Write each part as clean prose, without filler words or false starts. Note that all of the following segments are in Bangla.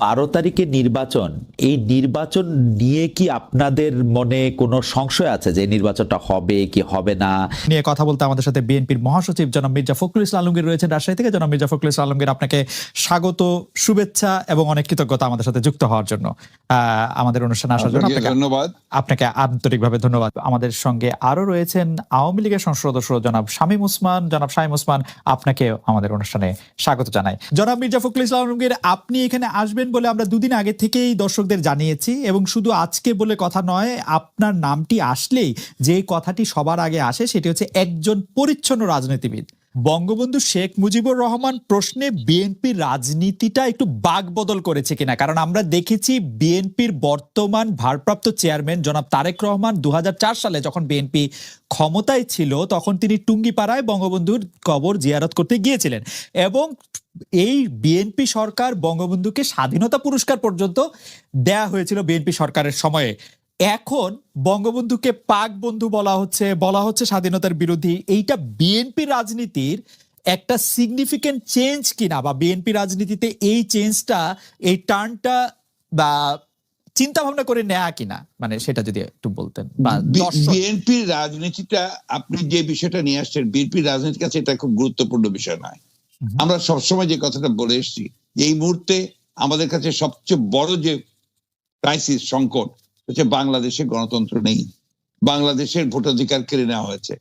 12 তারিখে নির্বাচন, এই নির্বাচন নিয়ে কি আপনাদের মনে কোনো সংশয় আছে যে নির্বাচনটা হবে কি হবে না? নিয়ে কথা বলতে আমাদের সাথে বিএনপির মহাসচিব জনাব মির্জা ফখরুল ইসলাম আলমগীর রয়েছেন রাজশাহী থেকে। জনাব মির্জা ফখরুল ইসলাম আলমগীর, আপনাকে স্বাগত, শুভেচ্ছা এবং অনেক কৃতজ্ঞতা আমাদের সাথে যুক্ত হওয়ার জন্য, আমাদের অনুষ্ঠানে আসার জন্য ধন্যবাদ। আপনাকে আন্তরিকভাবে ধন্যবাদ। আমাদের সঙ্গে আরো রয়েছেন আওয়ামী লীগের সংসদ সদস্য জনাব শামীম ওসমান, আপনাকেও আমাদের অনুষ্ঠানে স্বাগত জানাই। জনাব মির্জা ফখরুল ইসলাম আলমগীর, আপনি এখানে আসবেন বলে আমরা দুদিন আগে থেকেই দর্শকদের জানিয়েছি, এবং শুধু আজকে বলে কথা নয়, আপনার নামটি আসলেই যে কথাটি সবার আগে আসে সেটি হচ্ছে একজন পরিচ্ছন্ন রাজনীতিবিদ। বঙ্গবন্ধু শেখ মুজিবুর রহমান প্রশ্নে বিএনপির রাজনীতিটা একটু বাকবদল করেছে কিনা, কারণ আমরা দেখেছি বিএনপির বর্তমান ভারপ্রাপ্ত চেয়ারম্যান জনাব তারেক রহমান 2004 সালে যখন বিএনপি ক্ষমতায় ছিল তখন তিনি টুঙ্গিপাড়ায় বঙ্গবন্ধুর কবর জিয়ারত করতে গিয়েছিলেন, এবং এই বিএনপি সরকার বঙ্গবন্ধুকে স্বাধীনতা পুরস্কার পর্যন্ত দেয়া হয়েছিল বিএনপি সরকারের সময়ে। এখন বঙ্গবন্ধুকে পাক বন্ধু বলা হচ্ছে স্বাধীনতার বিরোধী। এইটা বিএনপি রাজনীতির একটা সিগনিফিকেন্ট চেঞ্জ কিনা, বা বিএনপি রাজনীতিতে এই চেঞ্জটা, এই টার্নটা বা চিন্তা ভাবনা করে নেয়া কিনা, মানে সেটা যদি একটু বলতেন। বিএনপির রাজনীতিটা, আপনি যে বিষয়টা নিয়ে আসছেন, বিএনপির রাজনীতির কাছে এটা খুব গুরুত্বপূর্ণ বিষয় নয়। আমরা সবসময় যে কথাটা বলে এসেছি, এই মুহূর্তে আমাদের কাছে সবচেয়ে বড় যে ক্রাইসিস, সংকট হচ্ছে বাংলাদেশে গণতন্ত্র নেই, বাংলাদেশের ভোটাধিকার কেড়ে নেওয়া হয়েছে,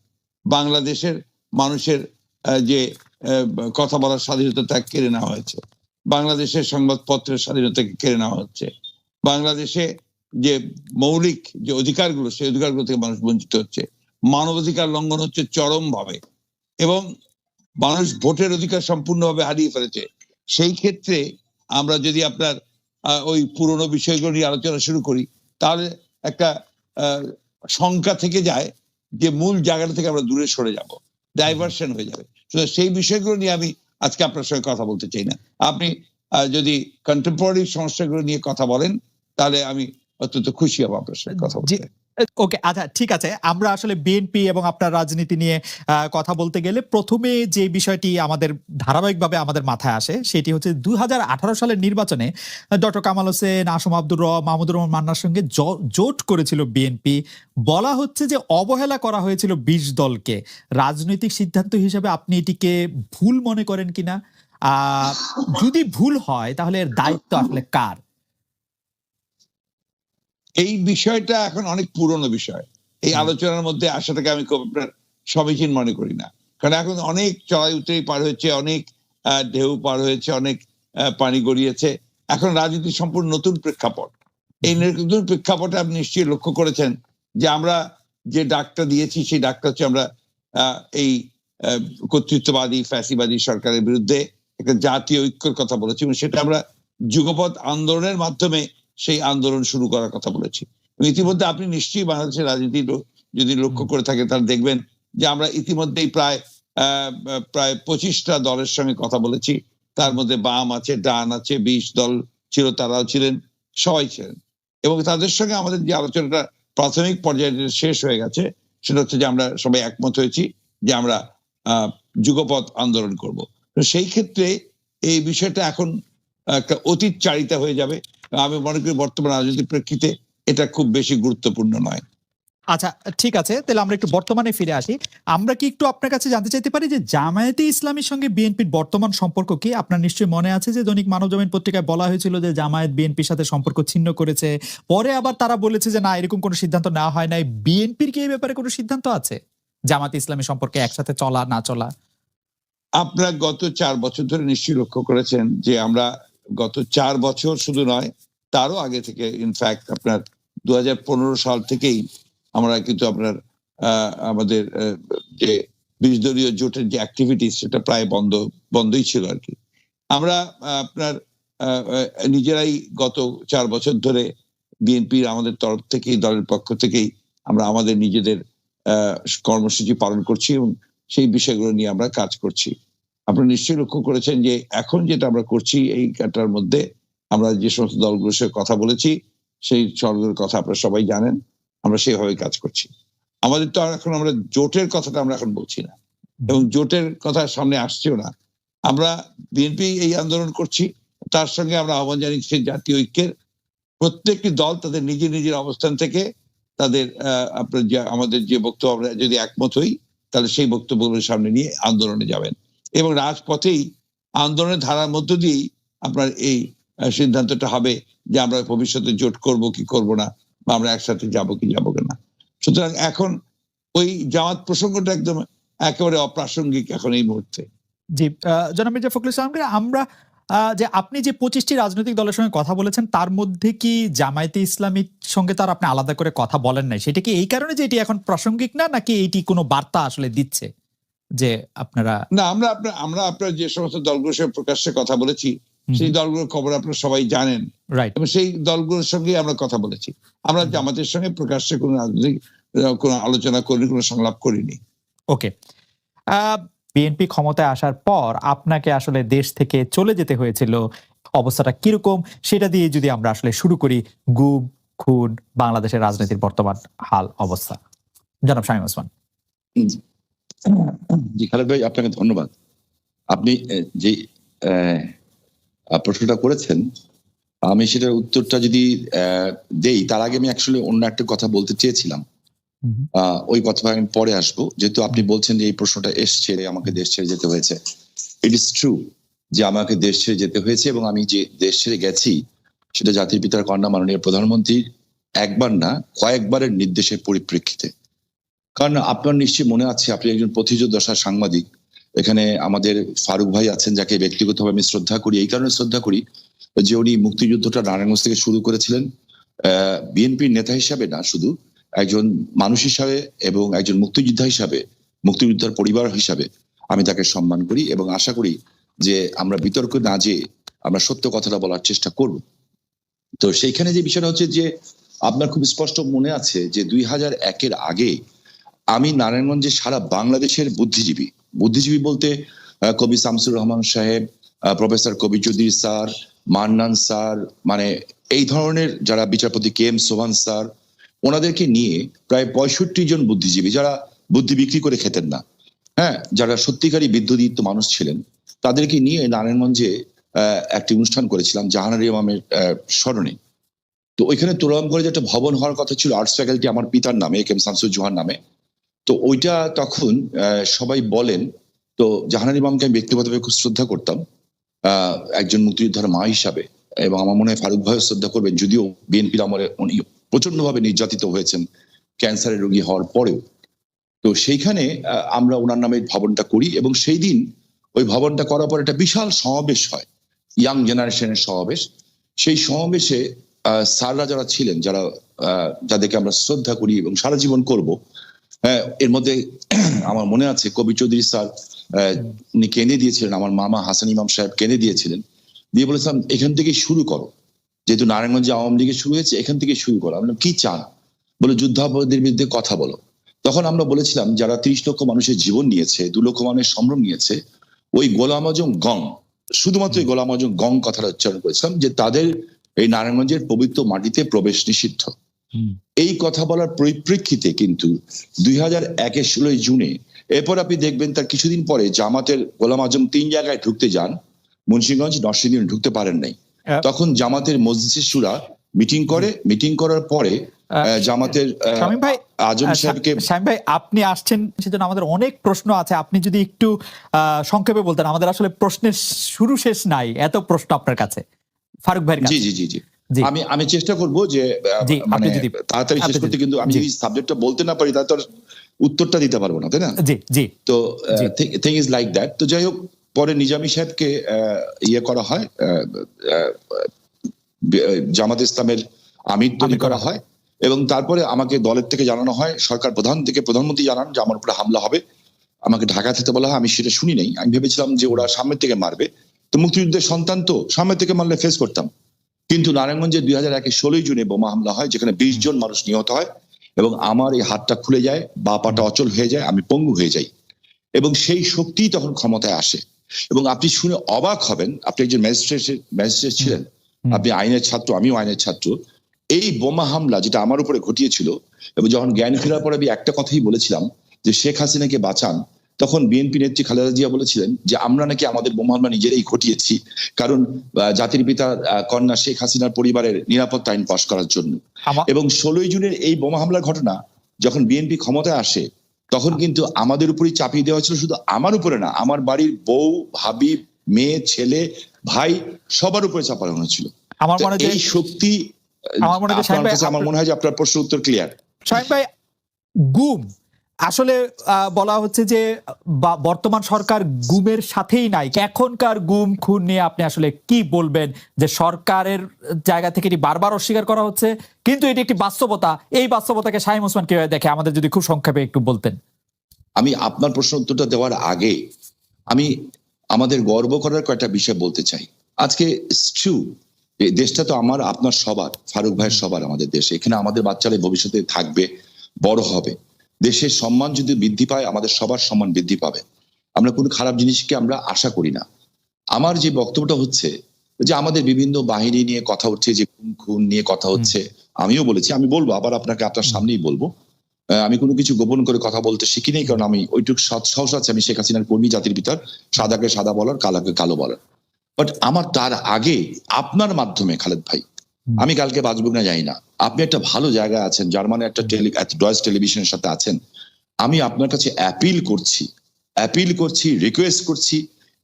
বাংলাদেশের মানুষের যে কথা বলার স্বাধীনতা তা কেড়ে নেওয়া হয়েছে, বাংলাদেশের সংবাদপত্রের স্বাধীনতাকে কেড়ে নেওয়া হচ্ছে, বাংলাদেশে যে মৌলিক যে অধিকারগুলো, সেই অধিকারগুলো থেকে মানুষ বঞ্চিত হচ্ছে, মানবাধিকার লঙ্ঘন হচ্ছে চরম ভাবে, এবং মানুষ ভোটের অধিকার সম্পূর্ণভাবে হারিয়ে ফেলেছে। সেই ক্ষেত্রে আমরা যদি আপনার ওই পুরনো বিষয়গুলো নিয়ে আলোচনা শুরু করি, তাহলে একটা শঙ্কা থেকে যায় যে মূল জায়গাটা থেকে আমরা দূরে সরে যাব, ডাইভার্সন হয়ে যাবে। সেই বিষয়গুলো নিয়ে আমি আজকে আপনার সঙ্গে কথা বলতে চাই না। আপনি যদি কন্টেম্পোরারি সমস্যাগুলো নিয়ে কথা বলেন, তাহলে আমি অত্যন্ত খুশি হব আপনার সঙ্গে কথা বলতে। ওকে, আচ্ছা, ঠিক আছে। আমরা আসলে বিএনপি এবং আপনার রাজনীতি নিয়ে কথা বলতে গেলে প্রথমে যে বিষয়টি আমাদের ধারাবাহিকভাবে আমাদের মাথায় আসে সেটি হচ্ছে 2018 সালের নির্বাচনে ডক্টর কামাল হোসেন, আসম আব্দুর রব, মাহমুদুর রহমান মান্নার সঙ্গে জোট করেছিল বিএনপি। বলা হচ্ছে যে অবহেলা করা হয়েছিল 20 দলকে। রাজনৈতিক সিদ্ধান্ত হিসেবে আপনি এটিকে ভুল মনে করেন কিনা? যদি ভুল হয় তাহলে এর দায়িত্ব আসলে কার? এই বিষয়টা এখন অনেক পুরনো বিষয়, এই আলোচনার মধ্যে আসাটাকে আমি খুব সমীচীন মনে করি না, কারণ এখন অনেক চড়াই উতরাই পার হয়েছে, অনেক ঢেউ পার হয়েছে, অনেক পানি গড়িয়েছে। এখন রাজনীতি সম্পূর্ণ নতুন প্রেক্ষাপট। এই নতুন প্রেক্ষাপটে আপনি নিশ্চয়ই লক্ষ্য করেছেন যে আমরা যে ডাকটা দিয়েছি, সেই ডাকটা হচ্ছে আমরা এই কর্তৃত্ববাদী ফ্যাসিবাদী সরকারের বিরুদ্ধে একটা জাতীয় ঐক্যের কথা বলেছি, এবং সেটা আমরা যুগপৎ আন্দোলনের মাধ্যমে সেই আন্দোলন শুরু করার কথা বলেছি। ইতিমধ্যে আপনি নিশ্চয়ই বাংলাদেশের রাজনীতি যদি লক্ষ্য করে থাকেন, তাহলে দেখবেন যে আমরা ইতিমধ্যেই প্রায় 25টা দলের সঙ্গে কথা বলেছি। তার মধ্যে বাম আছে, ডান আছে, 20 দল ছিল, তারাও ছিলেন, সবাই ছিলেন, এবং তাদের সঙ্গে আমাদের যে আলোচনাটা প্রাথমিক পর্যায়ে শেষ হয়ে গেছে, সেটা হচ্ছে যে আমরা সবাই একমত হয়েছি যে আমরা যুগপৎ আন্দোলন করব। তো সেই ক্ষেত্রে এই বিষয়টা এখন একটা অতীত চারিতা হয়ে যাবে। আমি মনে করি বর্তমান রাজনৈতিক প্রেক্ষিতে এটা খুব বেশি গুরুত্বপূর্ণ নয়। আচ্ছা, ঠিক আছে, তাহলে আমরা একটু বর্তমানে ফিরে আসি। আমরা কি একটু আপনার কাছে জানতে চাইতে পারি যে জামায়াতে ইসলামীর সঙ্গে বিএনপির বর্তমান সম্পর্ক কি? আপনার নিশ্চয়ই মনে আছে যে দৈনিক মানবজমিন পত্রিকায় বলা হয়েছিল যে জামায়াত বিএনপির সাথে সম্পর্ক ছিন্ন করেছে, পরে আবার তারা বলেছে যে না, এরকম কোনো সিদ্ধান্ত নেওয়া হয় নাই। বিএনপির কি এই ব্যাপারে কোনো সিদ্ধান্ত আছে জামায়াতে ইসলামী সম্পর্কে একসাথে চলা না চলা? আপনারা গত 4 বছর ধরে নিশ্চয়ই লক্ষ্য করেছেন যে আমরা গত 4 বছর শুধু নয়, তারও আগে থেকে, ইনফ্যাক্ট আপনার 2015 সাল থেকেই আমরা কিন্তু আপনার আমাদের যে 20 দলীয় জোটের যে অ্যাক্টিভিটিস, সেটা প্রায় বন্ধই ছিল আর কি। আমরা আপনার নিজেরাই গত 4 বছর ধরে বিএনপির আমাদের তরফ থেকেই, দলের পক্ষ থেকেই আমরা আমাদের নিজেদের কর্মসূচি পালন করছি, এবং সেই বিষয়গুলো নিয়ে আমরা কাজ করছি। আপনারা নিশ্চয়ই লক্ষ্য করেছেন যে এখন যেটা আমরা করছি, এই কাটার মধ্যে আমরা যে সমস্ত দলগুলোর সাথে কথা বলেছি, সেই দলগুলোর কথা আপনারা সবাই জানেন, আমরা সেইভাবে কাজ করছি। আমাদের তো এখন আমরা জোটের কথাটা আমরা এখন বলছি না, এবং জোটের কথা সামনে আসছেও না। আমরা বিএনপি এই আন্দোলন করছি, তার সঙ্গে আমরা আহ্বান জানিয়েছি জাতীয় ঐক্যের প্রত্যেকটি দল তাদের নিজের নিজের অবস্থান থেকে তাদের আপনার যে আমাদের যে বক্তব্য আমরা যদি একমত হই তাহলে সেই বক্তব্যগুলোর সামনে নিয়ে আন্দোলনে যাবেন এবং রাজপথেই আন্দোলনের ধারার মধ্য দিয়েই আপনার এই সিদ্ধান্তটা হবে যে আমরা ভবিষ্যতে জোট করব কি করব না, বা আমরা একসাথে যাবো কি যাবো না। সুতরাং এখন ওই জামাত প্রসঙ্গটা একদম একেবারে অপ্রাসঙ্গিক এখন এই মুহূর্তে। জি, জনাব মির্জা ফখরুল ইসলামকে আমরা যে আপনি যে 25টি রাজনৈতিক দলের সঙ্গে কথা বলেছেন তার মধ্যে কি জামায়াতে ইসলামীর সঙ্গে তার আপনি আলাদা করে কথা বলেন নাই, সেটা কি এই কারণে যে এটি এখন প্রাসঙ্গিক না, নাকি এইটি কোনো বার্তা আসলে দিচ্ছে যে আপনারা? না, আমরা আপনার যে সমস্ত দলগুলোর সঙ্গে প্রকাশ্যে কথা বলেছি সেই দলগুলোর খবর আপনারা সবাই জানেন, রাইট, এবং সেই দলগুলোর সঙ্গে আমরা কথা বলেছি। আমরা জামাতের সঙ্গে প্রকাশ্যে কোনো রাজনৈতিক কোনো আলোচনা করিনি, কোনো সংলাপ করিনি। ওকে। বিএনপি ক্ষমতায় আসার পর আপনাকে আসলে দেশ থেকে চলে যেতে হয়েছিল, অবস্থাটা কিরকম সেটা দিয়ে যদি আমরা আসলে শুরু করি, গুম খুন বাংলাদেশের রাজনীতির বর্তমান হাল অবস্থা। জনাব শামীম ওসমান। জি খালেদ ভাই, আপনাকে ধন্যবাদ। আপনি যে প্রশ্নটা করেছেন আমি সেটার উত্তরটা যদি দেই তার আগে আমি অ্যাকচুয়ালি অন্য একটা কথা বলতে চেয়েছিলাম। ওই কথা আমি পরে আসবো, যেহেতু আপনি বলছেন যে এই প্রশ্নটা এসছে আমাকে দেশ ছেড়ে যেতে হয়েছে। ইট ইজ ট্রু যে আমাকে দেশ ছেড়ে যেতে হয়েছে, এবং আমি যে দেশ ছেড়ে গেছি সেটা জাতির পিতার কন্যা মাননীয় প্রধানমন্ত্রীর একবার না কয়েকবারের নির্দেশের পরিপ্রেক্ষিতে। কারণ আপনার নিশ্চয়ই মনে আছে, আপনি একজন প্রতিযোদ্ধা সাংবাদিক, এখানে আমাদের ফারুক ভাই আছেন যাকে ব্যক্তিগতভাবে আমি শ্রদ্ধা করি, এই কারণে শ্রদ্ধা করি যে উনি মুক্তিযুদ্ধটা নারায়ণগঞ্জ থেকে শুরু করেছিলেন বিএনপির নেতা হিসাবে না, শুধু একজন মানুষ হিসাবে এবং একজন মুক্তিযোদ্ধা হিসাবে, মুক্তিযোদ্ধার পরিবার হিসাবে আমি তাকে সম্মান করি এবং আশা করি যে আমরা বিতর্ক না যেয়ে আমরা সত্য কথাটা বলার চেষ্টা করব। তো সেইখানে যে বিষয়টা হচ্ছে যে আপনার খুব স্পষ্ট মনে আছে যে 2001-এর আগে আমি নারায়ণগঞ্জে সারা বাংলাদেশের বুদ্ধিজীবী বলতে কবি শামসুর রহমান সাহেব, প্রফেসর কবি চৌধুরী স্যার, মান্নান স্যার, মানে এই ধরনের যারা বিচারপতি কে এম সোহান স্যার, ওনাদেরকে নিয়ে প্রায় 65 জন বুদ্ধিজীবী যারা বুদ্ধি বিক্রি করে খেতেন না, হ্যাঁ, যারা সত্যিকারী বিদ্যুদীপ্ত মানুষ ছিলেন, তাদেরকে নিয়ে নারায়ণগঞ্জে একটি অনুষ্ঠান করেছিলাম জাহানারা ইমামের স্মরণে। তো ওইখানে তুলনাম করে যে একটা ভবন হওয়ার কথা ছিল আর্টস ফ্যাকাল্টি আমার পিতার নামে, কে এম শামসুজ্জোহার নামে। তো ওইটা তখন সবাই বলেন, তো জাহানারা ইমামকে আমি ব্যক্তিগতভাবে খুব শ্রদ্ধা করতাম একজন মুক্তিযোদ্ধার মা হিসাবে, এবং আমার মনে হয় ফারুক ভাইও শ্রদ্ধা করবেন, যদিও বিএনপির আমলে উনি প্রচন্ডভাবে নির্যাতিত হয়েছেন ক্যান্সারের রোগী হওয়ার পরেও। তো সেইখানে আমরা ওনার নামে ভবনটা করি, এবং সেই দিন ওই ভবনটা করার পর একটা বিশাল সমাবেশ হয়, ইয়াং জেনারেশনের সমাবেশ। সেই সমাবেশে স্যাররা যারা ছিলেন, যাদেরকে আমরা শ্রদ্ধা করি এবং সারা জীবন করব, এর মধ্যে আমার মনে আছে কবি চৌধুরী স্যার উনি কেঁদে দিয়েছিলেন, আমার মামা হাসান ইমাম সাহেব কেঁদে দিয়েছিলেন, দিয়ে বলেছিলাম এখান থেকে শুরু করো, যেহেতু নারায়ণগঞ্জে আওয়ামী লীগে শুরু হয়েছে এখান থেকে শুরু করো। আমরা কি চান, বলে যুদ্ধাপরাধীদের বিরুদ্ধে কথা বলো। তখন আমরা বলেছিলাম যারা 30 লক্ষ মানুষের জীবন নিয়েছে, 2 লক্ষ মানুষের সম্ভ্রম নিয়েছে, ওই গোলাম আজম গং, শুধুমাত্র ওই গোলাম আজম গং কথাটা উচ্চারণ করেছিলাম, যে তাদের এই নারায়ণগঞ্জের পবিত্র মাটিতে প্রবেশ নিষিদ্ধ। এই কথা বলার পরিপ্রেক্ষিতে কিন্তু 2001-এর 16 জুনে, এরপর আপনি দেখবেন তার কিছুদিন পরে জামাতের গোলাম আজম 3 জায়গায় ঢুকতে যান, মুন্সিগঞ্জ, নরসিংদী ঢুকতে পারেন নাই। তখন জামাতের মজলিসে শুরা মিটিং করে, মিটিং করার পরে জামাতের শামীম ভাই, আজম সাহেবকে, শামীম ভাই আপনি আসছেন সেজন্য আমাদের অনেক প্রশ্ন আছে, আপনি যদি একটু সংক্ষেপে বলতেন, আমাদের আসলে প্রশ্নের শুরু শেষ নাই, এত প্রশ্ন আপনার কাছে। ফারুক ভাইয়ের কাছে। জি জি জি জি, আমি চেষ্টা করব যে মানে তাড়াতাড়ি শেষ করতে, কিন্তু আমি যদি সাবজেক্টটা বলতে না পারি তাহলে তো উত্তরটা দিতে পারবো না, তাই না? জি জি। তো থিং ইজ লাইক দ্যাট। তো যাই হোক, পরে নিজামী সাহেবকে ইয়ে করা হয়, জামাত ইসলামের আমির তৈরি করা হয়, এবং তারপরে আমাকে দলের থেকে জানানো হয়, সরকার প্রধান থেকে প্রধানমন্ত্রী জানান যে আমার উপরে হামলা হবে, আমাকে ঢাকা থেকে বলা হয়। আমি সেটা শুনি নাই, আমি ভেবেছিলাম যে ওরা সামনের থেকে মারবে, তো মুক্তিযুদ্ধের সন্তান তো সামনের থেকে মারলে ফেস করতাম। কিন্তু নারায়ণগঞ্জে 2001-এর 16 জুনে বোমা হামলা হয়, যেখানে 20 জন মানুষ নিহত হয়, এবং আমার এই হাতটা খুলে যায়, বা পাটা অচল হয়ে যায়, আমি পঙ্গু হয়ে যাই, এবং সেই শক্তি তখন ক্ষমতায় আসে। এবং আপনি শুনে অবাক হবেন, আপনি একজন ম্যাজিস্ট্রেট ছিলেন, আপনি আইনের ছাত্র, আমিও আইনের ছাত্র। এই বোমা হামলা যেটা আমার উপরে ঘটিয়েছিল, এবং যখন জ্ঞান ফেরার পরে আমি একটা কথাই বলেছিলাম যে শেখ হাসিনাকে বাঁচান, তখন বিএনপি নেত্রী খালেদা জিয়া বলেছিলেন যে আমরা নাকি আমাদের বোমা হামলা নিজেরাই ঘটিয়েছি, কারণ জাতির পিতা কন্যা শেখ হাসিনার পরিবারের নিরাপত্তা আইন পাশ করার জন্য। এবং 16 জুনের এই বোমা হামলার ঘটনা যখন বিএনপি ক্ষমতায় আসে তখন কিন্তু আমাদের উপরই চাপিয়ে দেওয়া হয়েছিল, শুধু আমার উপরে না, আমার বাড়ির বউ, ভাবি, মেয়ে, ছেলে, ভাই সবার উপরে চাপানো হয়েছিল। আমার মনে হয় এই শক্তি, আমার মনে হয় যে আপনার প্রশ্ন উত্তর ক্লিয়ার। শাহীন ভাই, গুম আসলে বলা হচ্ছে যে বর্তমান সরকার গুমের সাথেই নাই। এখনকার গুম খুন নিয়ে আপনি আসলে কি বলবেন, যে সরকারের জায়গা থেকে এটি বারবার অস্বীকার করা হচ্ছে, কিন্তু এটি একটি বাস্তবতা, এই বাস্তবতাকে শাহীন ওসমান কিভাবে দেখে আমাদের যদি খুব সংক্ষেপে একটু বলতেন। আমি আপনার প্রশ্ন উত্তরটা দেওয়ার আগে আমি আমাদের গর্ব করার কয়েকটা বিষয় বলতে চাই। আজকে এই দেশটা তো আমার, আপনার, সবার, ফারুক ভাইয়ের সবার, আমাদের দেশে। এখানে আমাদের বাচ্চারা ভবিষ্যতে থাকবে, বড় হবে। দেশের সম্মান যদি বৃদ্ধি পায়, আমাদের সবার সম্মান বৃদ্ধি পাবে। আমরা কোনো খারাপ জিনিসকে আমরা আশা করি না। আমার যে বক্তব্যটা হচ্ছে যে আমাদের বিভিন্ন বাহিনী নিয়ে কথা হচ্ছে, যে খুন নিয়ে কথা হচ্ছে, আমিও বলেছি, আমি বলবো আবার আপনাকে, আপনার সামনেই বলবো, আমি কোনো কিছু গোপন করে কথা বলতে শিখি নেই, কারণ আমি ওইটুক সাহস আছে, আমি শেখ হাসিনার কর্মী, জাতির পিতার, সাদাকে সাদা বলার, কালাকে কালো বলার। বাট আমার তার আগে আপনার মাধ্যমে খালেদ ভাই, আমি কালকে বাঁচব না জানি না, আপনি একটা ভালো জায়গায় আছেন, জার্মানে একটা ডয়েচ টেলিভিশনের সাথে আছেন, আমি আপনার কাছে অ্যাপিল করছি, রিকোয়েস্ট করছি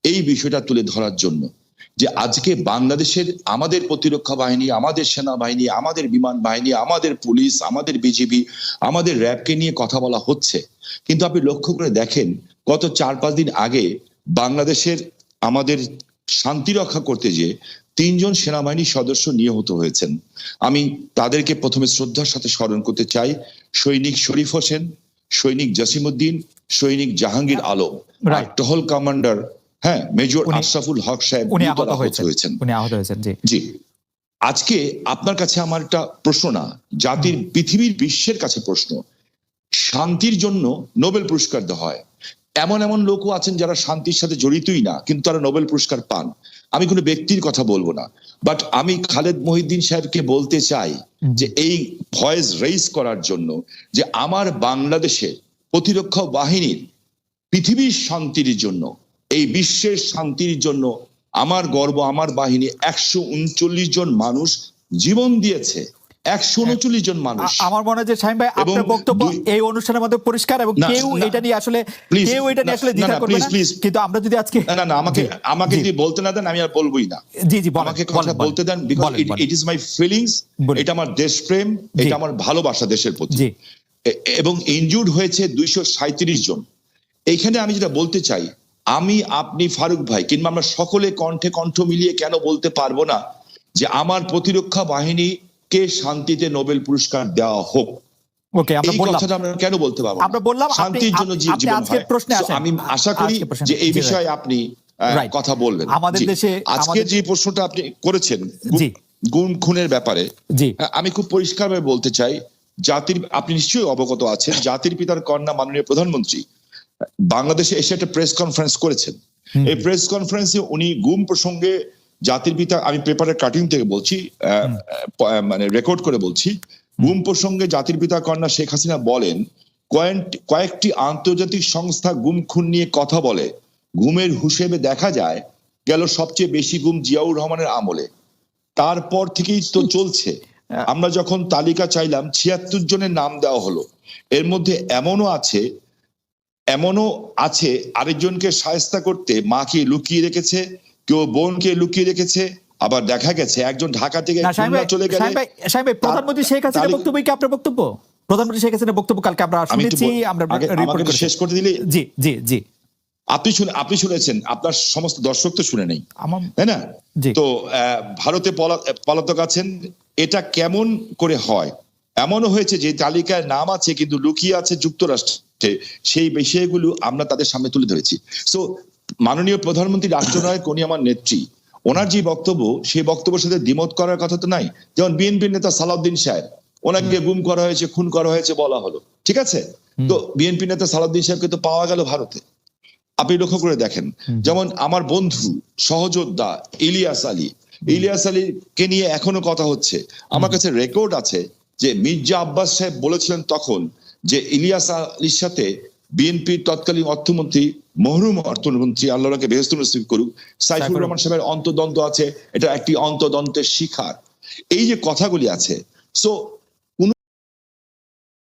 এই বিষয়টা তুলে ধরার জন্য, যে আজকে বাংলাদেশের আমাদের প্রতিরক্ষা বাহিনী, আমাদের সেনাবাহিনী, আমাদের বিমান বাহিনী, আমাদের পুলিশ, আমাদের বিজিবি, আমাদের র্যাবকে নিয়ে কথা বলা হচ্ছে, কিন্তু আপনি লক্ষ্য করে দেখেন গত 4-5 দিন আগে বাংলাদেশের আমাদের শান্তি রক্ষা করতে গিয়ে 3 জন সেনাবাহিনীর সদস্য নিহত হয়েছেন। আমি তাদেরকে প্রথমে শ্রদ্ধার সাথে স্মরণ করতে চাই। সৈনিক শরীফ হোসেন, সৈনিক জসিমউদ্দিন, সৈনিক জাহাঙ্গীর আলম, টহল কমান্ডার মেজর আশরাফুল হক সাহেব আহত হয়েছেন। জি, আজকে আপনার কাছে আমার একটা প্রশ্ন না, জাতির, পৃথিবীর, বিশ্বের কাছে প্রশ্ন, শান্তির জন্য নোবেল পুরস্কার দেওয়া হয়, এমন এমন লোকও আছেন যারা শান্তির সাথে জড়িতই না, কিন্তু তারা নোবেল পুরস্কার পান। আমি কোনো ব্যক্তির কথা বলবো না, বাট আমি খালেদ মহিউদ্দিন সাহেবকে বলতে চাই যে এই ভয়েস রেইজ করার জন্য, যে আমার বাংলাদেশের প্রতিরক্ষা বাহিনীর পৃথিবীর শান্তির জন্য, এই বিশ্বের শান্তির জন্য আমার গর্ব, আমার বাহিনী 139 জন মানুষ জীবন দিয়েছে, 139 জন মানুষ। আমার মনে হয় যে শাহীন ভাই, আপনার বক্তব্য এই অনুষ্ঠানের মধ্যে পরিষ্কার, এবং কেউ এটা নিয়ে আসলে দ্বিধা করবে না, কিন্তু আমরা যদি আজকে না আমাকে যদি বলতে না দেন আমি আর বলবোই না। জি, আমাকে কথা বলতে দেন, because it is my feelings, এটা আমার দেশপ্রেম, এটা আমার ভালোবাসা দেশের প্রতি। এবং ইনজুর্ড হয়েছে 237 জন। এইখানে আমি যেটা বলতে চাই, আমি, আপনি, ফারুক ভাই, কিংবা আমরা সকলে কণ্ঠে কণ্ঠ মিলিয়ে কেন বলতে পারবো না যে আমার প্রতিরক্ষা বাহিনীকে শান্তিতে নোবেল পুরস্কার দেওয়া হোক? আমরা কেন বলতে পারবো? আমরা বললাম শান্তির জন্য জীবন হয়। আমি আশা করি যে এই বিষয়ে আপনি কথা বলবেন। আমাদের দেশে আজকে যে প্রশ্নটা আপনি করেছেন গুম খুনের ব্যাপারে, আমি খুব পরিষ্কারভাবে বলতে চাই, জাতির, আপনি নিশ্চয়ই অবগত আছেন, জাতির পিতার কন্যা মাননীয় প্রধানমন্ত্রী বাংলাদেশে এসে একটা প্রেস কনফারেন্স করেছেন। এই প্রেস কনফারেন্সে উনি গুম প্রসঙ্গে জাতির পিতা, আমি পেপারের কাটিং থেকে বলছি, মানে রেকর্ড করে বলছি, গুম প্রসঙ্গে জাতির পিতা কন্যা শেখ হাসিনা বলেন, কয়েকটি আন্তর্জাতিক সংস্থা গুম খুন নিয়ে কথা বলে, গুমের হিসেবে দেখা যায় গেল সবচেয়ে বেশি গুম জিয়াউর রহমানের আমলে, তারপর থেকেই তো চলছে। আমরা যখন তালিকা চাইলাম 76 জনের নাম দেওয়া হলো, এর মধ্যে এমনও আছে আরেকজনকে শায়েস্তা করতে মাকে লুকিয়ে রেখেছে, কেউ বোনকে লুকিয়ে রেখেছে, আবার দেখা গেছে একজন ঢাকা থেকে চলে গেলে। প্রধানমন্ত্রী শেখ হাসিনার বক্তব্য কি আপনার বক্তব্য? প্রধানমন্ত্রী শেখ হাসিনার বক্তব্য কালকে আমরা শুনেছি, আমরা রিপোর্ট করে শেষ করে দিলে। জি জি জি, আপনি শুনেছেন, আপনার সমস্ত দর্শক তো শুনে নেই, তাই না? তো ভারতে পলাতক আছেন, এটা কেমন করে হয়? এমনও হয়েছে যে তালিকায় নাম আছে কিন্তু লুকিয়ে আছে যুক্তরাষ্ট্রে, সেই বিষয়গুলো আমরা তাদের সামনে তুলে ধরেছি। সো মাননীয় প্রধানমন্ত্রী, রাষ্ট্রনায়ক, উনি আমার নেত্রী, ওনার যে বক্তব্য, সেই বক্তব্যের সাথে দ্বিমত করার কথা তো নাই। যেমন বিএনপির নেতা সালাউদ্দিন সাহেব, ওনাকে গুম করা হয়েছে, খুন করা হয়েছে বলা হলো, ঠিক আছে, তো বিএনপি নেতা সালাউদ্দিন সাহেবকে তো পাওয়া গেল ভারতে। আপনি লক্ষ্য করে দেখেন, যেমন আমার বন্ধু সহযোদ্ধা ইলিয়াস আলীকে নিয়ে এখনো কথা হচ্ছে। আমার কাছে রেকর্ড আছে যে মির্জা আব্বাস সাহেব বলেছিলেন তখন যে ইলিয়াস আলীর সাথে বিএনপির তৎকালীন অর্থমন্ত্রী, মরহুম অর্থমন্ত্রী, আল্লাহকে বেহেশত নসিব করুক, সাইফুর রহমান সাহেবের অন্তর্দ্বন্দ্ব আছে, এটা একটি অন্তর্দ্বন্দ্বের শিকার। এই যে কথাগুলি আছে, সো